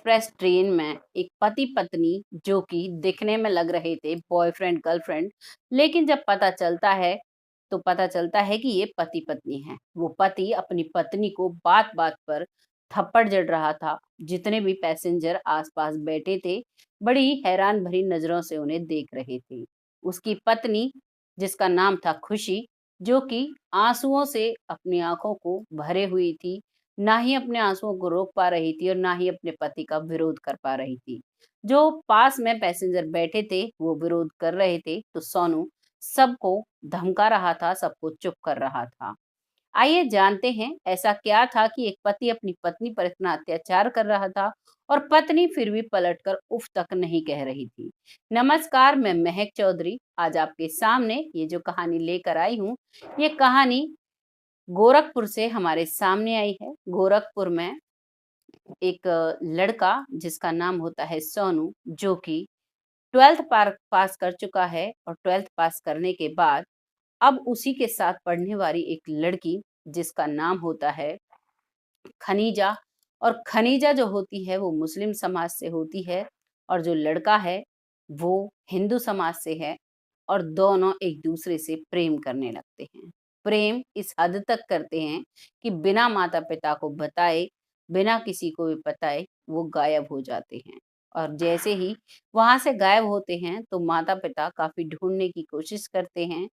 Express train में एक पति पत्नी जो कि दिखने में लग रहे थे बॉयफ्रेंड गर्लफ्रेंड, लेकिन जब पता चलता है तो पता चलता है कि ये पति पत्नी हैं। वो पति अपनी पत्नी को बात बात पर थप्पड़ जड़ रहा था। जितने भी पैसेंजर आसपास बैठे थे बड़ी हैरान भरी नजरों से उन्हें देख रहे थे। उसकी पत्नी, जिसका नाम था खुशी, जो कि आंसुओं से अपनी आंखों को भरे हुई थी, ना ही अपने आंसुओं को रोक पा रही थी और ना ही अपने पति का विरोध कर पा रही थी। जो पास में पैसेंजर बैठे थे वो विरोध कर रहे थे तो सोनू सबको धमका रहा था, सबको चुप कर रहा था। आइए जानते हैं ऐसा क्या था कि एक पति अपनी पत्नी पर इतना अत्याचार कर रहा था और पत्नी फिर भी पलटकर उफ तक नहीं कह रही थी। नमस्कार, मैं महक चौधरी आज आपके सामने ये जो कहानी लेकर आई हूँ, ये कहानी गोरखपुर से हमारे सामने आई है। गोरखपुर में एक लड़का जिसका नाम होता है सोनू, जो कि 12th पार पास कर चुका है और 12th पास करने के बाद अब उसी के साथ पढ़ने वाली एक लड़की जिसका नाम होता है खनीजा। और खनीजा जो होती है वो मुस्लिम समाज से होती है और जो लड़का है वो हिंदू समाज से है। और दोनों एक दूसरे से प्रेम करने लगते हैं। प्रेम इस हद तक करते हैं कि बिना माता पिता को बताए, बिना किसी को भी बताए वो गायब हो जाते हैं। और जैसे ही वहां से गायब होते हैं तो माता पिता काफी ढूंढने की कोशिश करते हैं।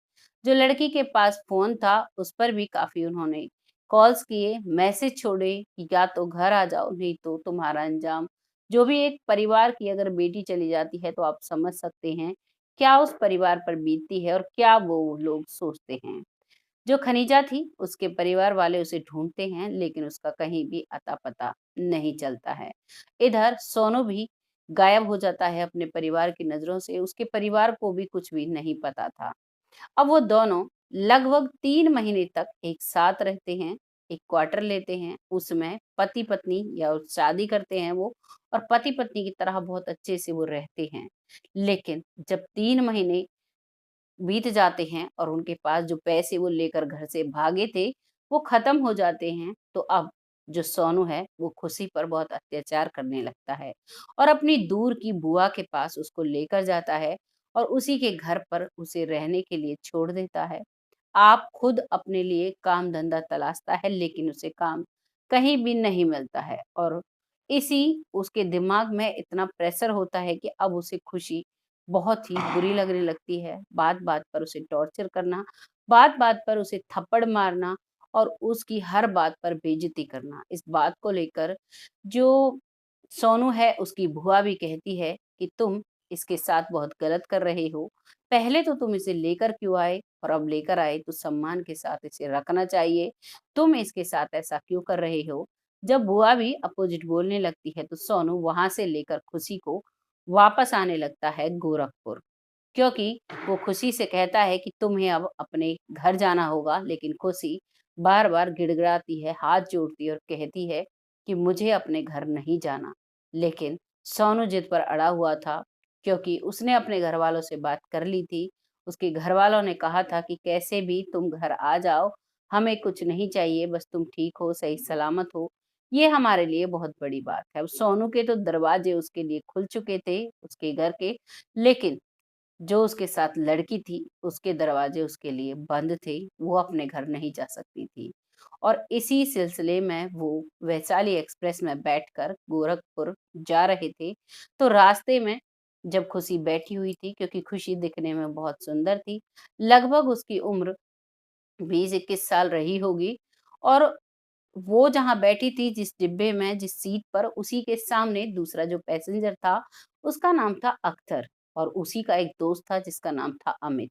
जो लड़की के पास फोन था उस पर भी काफी उन्होंने कॉल्स किए, मैसेज छोड़े कि या तो घर आ जाओ नहीं तो तुम्हारा अंजाम। जो भी एक परिवार की अगर बेटी चली जाती है तो आप समझ सकते हैं क्या उस परिवार पर बीतती है और क्या वो लोग सोचते हैं। जो खनीजा थी उसके परिवार वाले उसे ढूंढते हैं लेकिन उसका कहीं भी अता पता नहीं चलता है। इधर सोनू भी गायब हो जाता है अपने परिवार की नजरों से। उसके परिवार को भी कुछ भी नहीं पता था। अब वो दोनों लगभग 3 महीने तक एक साथ रहते हैं, एक क्वार्टर लेते हैं, उसमें पति पत्नी या शादी करते हैं वो, और पति पत्नी की तरह बहुत अच्छे से वो रहते हैं। लेकिन जब 3 महीने बीत जाते हैं और उनके पास जो पैसे वो लेकर घर से भागे थे वो खत्म हो जाते हैं, तो अब जो सोनू है वो खुशी पर बहुत अत्याचार करने लगता है और अपनी दूर की बुआ के पास उसको लेकर जाता है और उसी के घर पर उसे रहने के लिए छोड़ देता है। आप खुद अपने लिए काम धंधा तलाशता है लेकिन उसे काम कहीं भी नहीं मिलता है और इसी उसके दिमाग में इतना प्रेशर होता है कि अब उसे खुशी बहुत ही बुरी लगने लगती है। बात-बात पर उसे टॉर्चर करना, बात-बात पर उसे थप्पड़ मारना और उसकी हर बात पर बेइज्जती करना। इस बात को लेकर जो सोनू है उसकी बुआ भी कहती है कि तुम इसके साथ बहुत गलत कर रहे हो। पहले तो तुम इसे लेकर क्यों आए और अब लेकर आए तो सम्मान के साथ इसे रखना चाहिए। तुम इसके साथ ऐसा क्यों कर रहे हो? जब बुआ भी अपोजिट बोलने लगती है तो सोनू वहां से लेकर खुशी को वापस आने लगता है गोरखपुर, क्योंकि वो खुशी से कहता है कि तुम्हें अब अपने घर जाना होगा। लेकिन खुशी बार बार गिड़गिड़ाती है, हाथ जोड़ती है और कहती है कि मुझे अपने घर नहीं जाना। लेकिन सोनू जिद पर अड़ा हुआ था, क्योंकि उसने अपने घर वालों से बात कर ली थी। उसके घर वालों ने कहा था कि कैसे भी तुम घर आ जाओ, हमें कुछ नहीं चाहिए, बस तुम ठीक हो, सही सलामत हो, ये हमारे लिए बहुत बड़ी बात है। अब सोनू के तो दरवाजे उसके लिए खुल चुके थे उसके घर के, लेकिन जो उसके साथ लड़की थी उसके दरवाजे उसके लिए बंद थे, वो अपने घर नहीं जा सकती थी। और इसी सिलसिले में वो वैशाली एक्सप्रेस में बैठकर गोरखपुर जा रहे थे, तो रास्ते में जब खुशी बैठी हुई थी, क्योंकि खुशी दिखने में बहुत सुंदर थी, लगभग उसकी उम्र 20-21 साल रही होगी, और वो जहाँ बैठी थी जिस डिब्बे में जिस सीट पर, उसी के सामने दूसरा जो पैसेंजर था उसका नाम था अख्तर और उसी का एक दोस्त था जिसका नाम था अमित।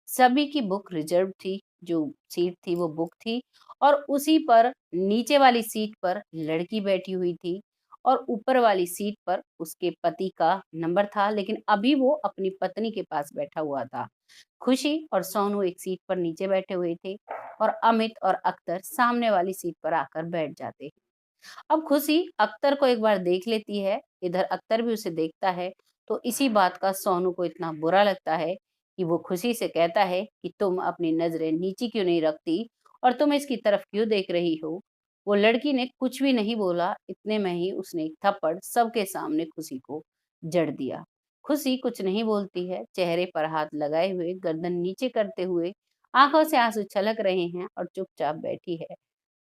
सभी की बुक रिजर्व थी, जो सीट थी वो बुक थी, और उसी पर नीचे वाली सीट पर लड़की बैठी हुई थी और ऊपर वाली सीट पर उसके पति का नंबर था, लेकिन अभी वो अपनी पत्नी के पास बैठा हुआ था। खुशी और सोनू एक सीट पर नीचे बैठे हुए थे और अमित और अख्तर सामने वाली सीट पर आकर बैठ जाते हैं। अब खुशी अख्तर को एक बार देख लेती है, इधर अख्तर भी उसे देखता है, तो इसी बात का सोनू को इतना बुरा लगता है कि वो खुशी से कहता है कि तुम अपनी नजरें नीची क्यों नहीं रखती और तुम इसकी तरफ क्यों देख रही हो? वो लड़की ने कुछ भी नहीं बोला, इतने में ही उसने एक थप्पड़ सबके सामने खुशी को जड़ दिया। खुशी कुछ नहीं बोलती है, चेहरे पर हाथ लगाए हुए, गर्दन नीचे करते हुए, आँखों से आँसू छलक रहे हैं और चुपचाप बैठी है।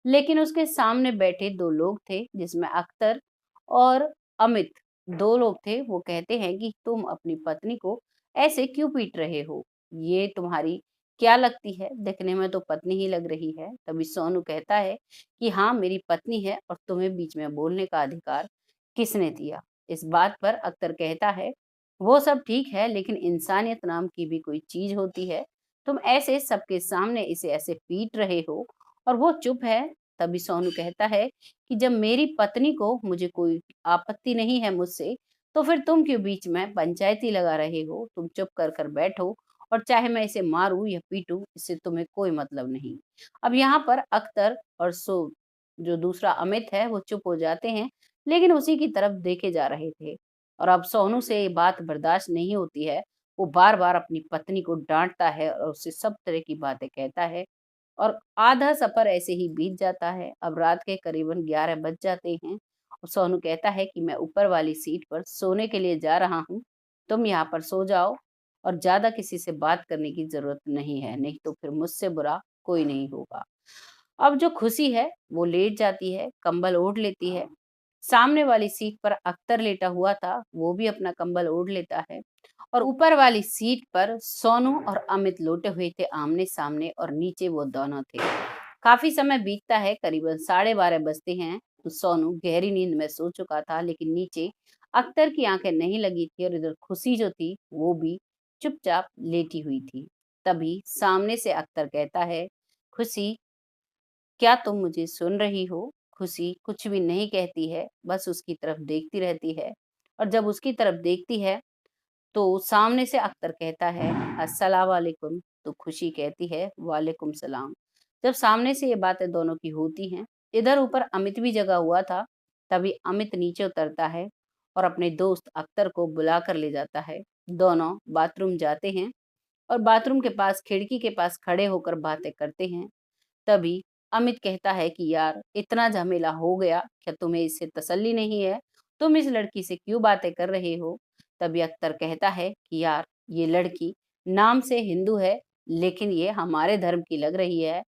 लेकिन उसके सामने बैठे 2 लोग थे, जिसमें अख्तर और अमित 2 लोग थे। वो कहते हैं कि तुम अपनी पत्नी को ऐसे क्यों पीट रहे हो? ये तुम्हारी क्या लगती है? दिखने में तो पत्नी ही लग रही है। तभी सोनू कहता है कि हाँ, मेरी पत्नी है और तुम्हें बीच में बोलने का अधिकार किसने दिया? इस बात पर अख्तर कहता है, वो सब ठीक है, लेकिन इंसानियत नाम की भी कोई चीज़ होती है। तुम ऐसे सबके सामने इसे ऐसे पीट रहे हो और वो चुप है। तभी सोनू कहता है कि जब मेरी पत्नी को मुझे कोई आपत्ति नहीं है मुझसे, तो फिर तुम क्यों बीच में पंचायती लगा रहे हो? तुम चुप कर बैठो और चाहे मैं इसे मारूँ या पीटूँ, इससे तुम्हें कोई मतलब नहीं। अब यहाँ पर अख्तर और जो दूसरा अमित है, वो चुप हो जाते हैं, लेकिन उसी की तरफ देखे जा रहे थे। और अब सोनू से ये बात बर्दाश्त नहीं होती है। वो बार-बार अपनी पत्नी को डाँटता है और उससे सब तरह की बातें कहता है। और आधा सफ़र ऐसे ही बीत जाता है। अब रात के करीबन 11 बज जाते हैं और सोनू कहता है कि मैं ऊपर वाली सीट पर सोने के लिए जा रहा हूँ, तुम यहाँ पर सो जाओ और ज़्यादा किसी से बात करने की ज़रूरत नहीं है, नहीं तो फिर मुझसे बुरा कोई नहीं होगा। अब जो खुशी है, वो लेट जाती है, कंबल ओढ़ लेती है। सामने वाली सीट पर अख्तर लेटा हुआ था, वो भी अपना कंबल ओढ़ लेता है और ऊपर वाली सीट पर सोनू और अमित लोटे हुए थे आमने-सामने और नीचे वो दोनों थे। काफ़ी समय बीतता है, करीबन 12:30 बजते हैं, तो सोनू गहरी नींद में सो चुका था, लेकिन नीचे अख्तर की आँखें नहीं लगी थी और इधर खुशी जो थी, वो भी चुपचाप लेटी हुई थी। तभी सामने से अख्तर कहता है, "खुशी, क्या तुम मुझे सुन रही हो?" खुशी कुछ भी नहीं कहती है, बस उसकी तरफ देखती रहती है और जब उसकी तरफ देखती है, तो सामने से अख्तर कहता है, अस्सलाम वालेकुम, तो खुशी कहती है, वालेकुम सलाम। जब सामने से ये बातें दोनों की होती हैं, इधर ऊपर अमित भी जगा हुआ था, तभी अमित नीचे उतरता है और अपने दोस्त अख्तर को बुला कर ले जाता है। दोनों बाथरूम जाते हैं और बाथरूम के पास खिड़की के पास खड़े होकर बातें करते हैं। तभी अमित कहता है कि यार, इतना झमेला हो गया, क्या तुम्हें इससे तसल्ली नहीं है? तुम इस लड़की से क्यों बातें कर रहे हो? तभी अख्तर कहता है कि यार, ये लड़की नाम से हिंदू है, लेकिन ये हमारे धर्म की लग रही है।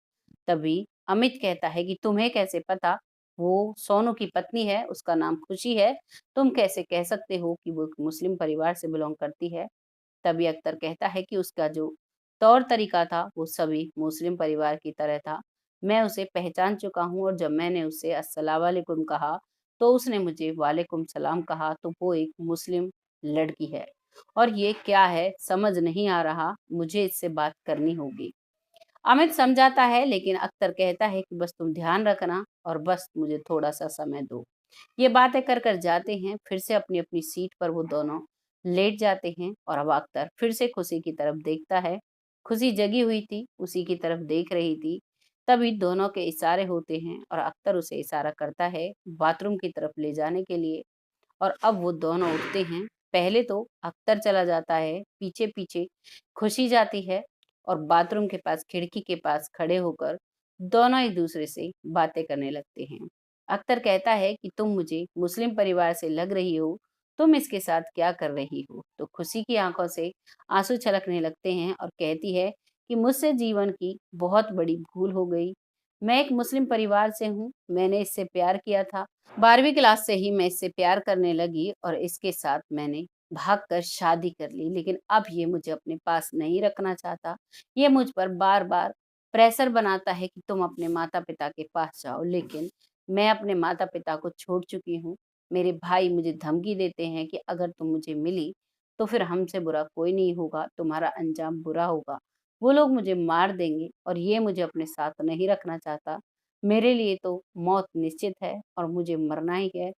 तभी अमित कहता है कि तुम्हें कैसे पता? वो सोनू की पत्नी है, उसका नाम खुशी है। तुम कैसे कह सकते हो कि वो एक मुस्लिम परिवार से बिलॉन्ग करती है? तभी अख्तर कहता है कि उसका जो तौर-तरीका था, वो सभी मुस्लिम परिवार की तरह था। मैं उसे पहचान चुका हूँ और जब मैंने उससे अस्सलाम वालेकुम कहा, तो उसने मुझे वालेकुम सलाम कहा, तो वो एक मुस्लिम लड़की है। और ये क्या है, समझ नहीं आ रहा, मुझे इससे बात करनी होगी। अमित समझाता है, लेकिन अख्तर कहता है कि बस तुम ध्यान रखना और बस मुझे थोड़ा-सा समय दो। ये बातें कर जाते हैं, फिर से अपनी-अपनी सीट पर वो दोनों लेट जाते हैं और अब अख्तर फिर से खुशी की तरफ देखता है। खुशी जगी हुई थी, उसी की तरफ देख रही थी। तभी दोनों के इशारे होते हैं और अख्तर उसे इशारा करता है बाथरूम की तरफ ले जाने के लिए और अब वो दोनों उठते हैं। पहले तो अख्तर चला जाता है, पीछे-पीछे खुशी जाती है और बाथरूम के पास खिड़की के पास खड़े होकर दोनों एक-दूसरे से बातें करने लगते हैं। अख्तर कहता है कि तुम मुझे मुस्लिम परिवार से लग रही हो, तुम इसके साथ क्या कर रही हो? तो खुशी की आँखों से आँसू छलकने लगते हैं और कहती है कि मुझसे जीवन की बहुत बड़ी भूल हो गई। मैं एक मुस्लिम परिवार से हूँ, मैंने इससे प्यार किया था। 12वीं क्लास से ही मैं इससे प्यार करने लगी और इसके साथ मैंने भागकर शादी कर ली, लेकिन अब ये मुझे अपने पास नहीं रखना चाहता। ये मुझ पर बार-बार प्रेशर बनाता है कि तुम अपने माता-पिता के पास जाओ, लेकिन मैं अपने माता-पिता को छोड़ चुकी हूँ। मेरे भाई मुझे धमकी देते हैं कि अगर तुम मुझे मिली, तो फिर हमसे बुरा कोई नहीं होगा, तुम्हारा अंजाम बुरा होगा। वो लोग मुझे मार देंगे और ये मुझे अपने साथ नहीं रखना चाहता। मेरे लिए तो मौत निश्चित है और मुझे मरना ही है।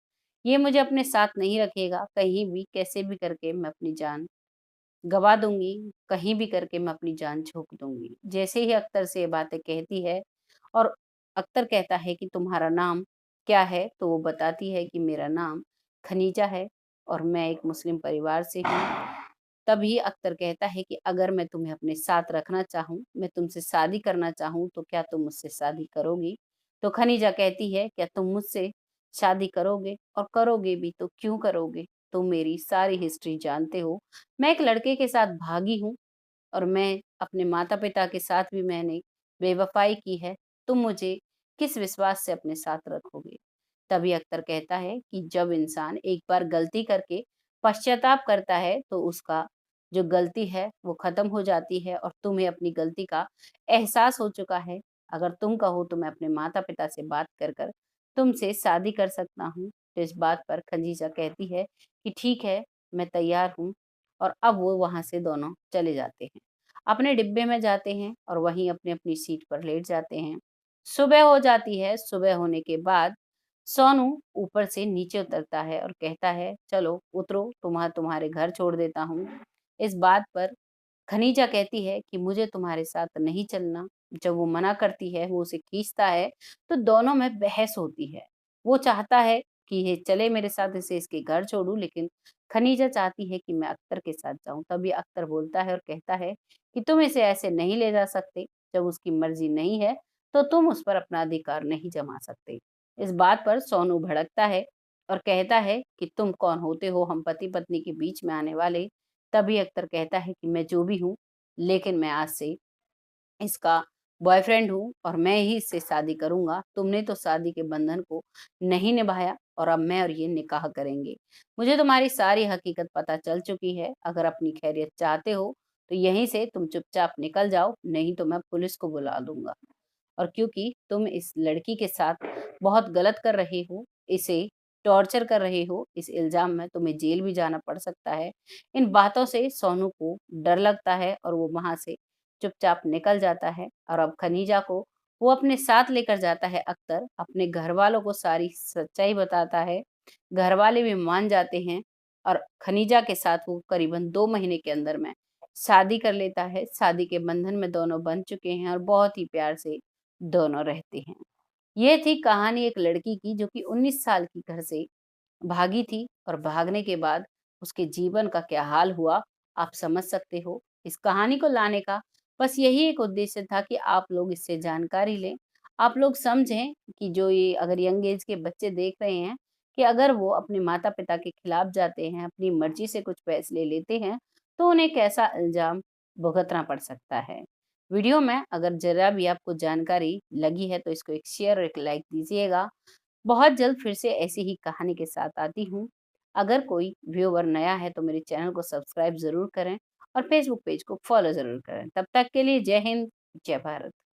ये मुझे अपने साथ नहीं रखेगा, कहीं भी कैसे भी करके मैं अपनी जान गँवा दूँगी, कहीं भी करके मैं अपनी जान झोंक दूँगी। जैसे ही अख्तर से ये बातें कहती है और अख्तर कहता है कि तुम्हारा नाम क्या है? तो वो बताती है कि मेरा नाम खनीजा है और मैं एक मुस्लिम परिवार से हूँ। तभी अख्तर कहता है कि अगर मैं तुम्हें अपने साथ रखना चाहूँ, मैं तुमसे शादी करना चाहूँ, तो क्या तुम मुझसे शादी करोगी? तो खनीजा कहती है, क्या तुम मुझसे शादी करोगे? और करोगे भी तो क्यों करोगे? तुम मेरी सारी हिस्ट्री जानते हो। मैं एक लड़के के साथ भागी हूँ और मैं अपने माता-पिता के साथ भी मैंने बेवफ़ाई की है। तुम मुझे किस विश्वास से अपने साथ रखोगे? तभी अख्तर कहता है कि जब इंसान एक बार गलती करके पश्चाताप करता है, तो उसका जो गलती है वो ख़त्म हो जाती है और तुम्हें अपनी गलती का एहसास हो चुका है। अगर तुम कहो तो मैं अपने माता-पिता से बात कर कर तुमसे शादी कर सकता हूँ। तो इस बात पर खदीजा कहती है कि ठीक है, मैं तैयार हूँ और अब वो वहाँ से दोनों चले जाते हैं। अपने डिब्बे में जाते हैं और वहीं अपनी-अपनी सीट पर लेट जाते हैं। सुबह हो जाती है, सुबह होने के बाद सोनू ऊपर से नीचे उतरता है और कहता है, चलो उतरो, तुम्हारे घर छोड़ देता हूँ। इस बात पर खनीजा कहती है कि मुझे तुम्हारे साथ नहीं चलना। जब वो मना करती है, वो उसे खींचता है, तो दोनों में बहस होती है। वो चाहता है कि ये चले मेरे साथ, इसे इसके घर छोड़ूँ, लेकिन खनीजा चाहती है कि मैं अख्तर के साथ जाऊँ। तभी अख्तर बोलता है और कहता है कि तुम इसे ऐसे नहीं ले जा सकते, जब उसकी मर्ज़ी नहीं है, तो तुम उस पर अपना अधिकार नहीं जमा सकते। इस बात पर सोनू भड़कता है और कहता है कि तुम कौन होते हो हम पति-पत्नी के बीच में आने वाले? तभी अख्तर कहता है कि मैं जो भी हूँ, लेकिन मैं आज से इसका बॉयफ्रेंड हूँ और मैं ही इससे शादी करूँगा। तुमने तो शादी के बंधन को नहीं निभाया और अब मैं और ये निकाह करेंगे। मुझे तुम्हारी सारी हकीकत पता चल चुकी है। अगर अपनी खैरियत चाहते हो, तो यहीं से तुम चुपचाप निकल जाओ, नहीं तो मैं पुलिस को बुला लूँगा। और क्योंकि तुम इस लड़की के साथ बहुत गलत कर रहे हो, इसे टॉर्चर कर रहे हो, इस इल्ज़ाम में तुम्हें जेल भी जाना पड़ सकता है। इन बातों से सोनू को डर लगता है और वो वहाँ से चुपचाप निकल जाता है और अब खनीजा को वो अपने साथ लेकर जाता है अख्तर, अपने घरवालों को सारी सच्चाई बताता है। घरवाले भी मान जाते हैं और खनीजा के साथ वो करीबन 2 महीने के अंदर में शादी कर लेता है। शादी के बंधन में दोनों बंध चुके हैं और बहुत ही प्यार से दोनों रहते हैं। ये थी कहानी एक लड़की की जो कि 19 साल की घर से भागी थी और भागने के बाद उसके जीवन का क्या हाल हुआ, आप समझ सकते हो। इस कहानी को लाने का बस यही एक उद्देश्य था कि आप लोग इससे जानकारी लें। आप लोग समझें कि जो ये अगर यंग एज के बच्चे देख रहे हैं कि अगर वो अपने माता-पिता के खिलाफ जाते हैं, अपनी मर्ज़ी से कुछ फैसले लेते हैं, तो उन्हें कैसा इल्ज़ाम भुगतना पड़ सकता है। वीडियो में अगर ज़रा भी आपको जानकारी लगी है तो इसको एक शेयर और एक लाइक दीजिएगा। बहुत जल्द फिर से ऐसी ही कहानी के साथ आती हूँ। अगर कोई व्यूअर नया है तो मेरे चैनल को सब्सक्राइब ज़रूर करें और फेसबुक पेज को फॉलो ज़रूर करें। तब तक के लिए जय हिंद, जय भारत।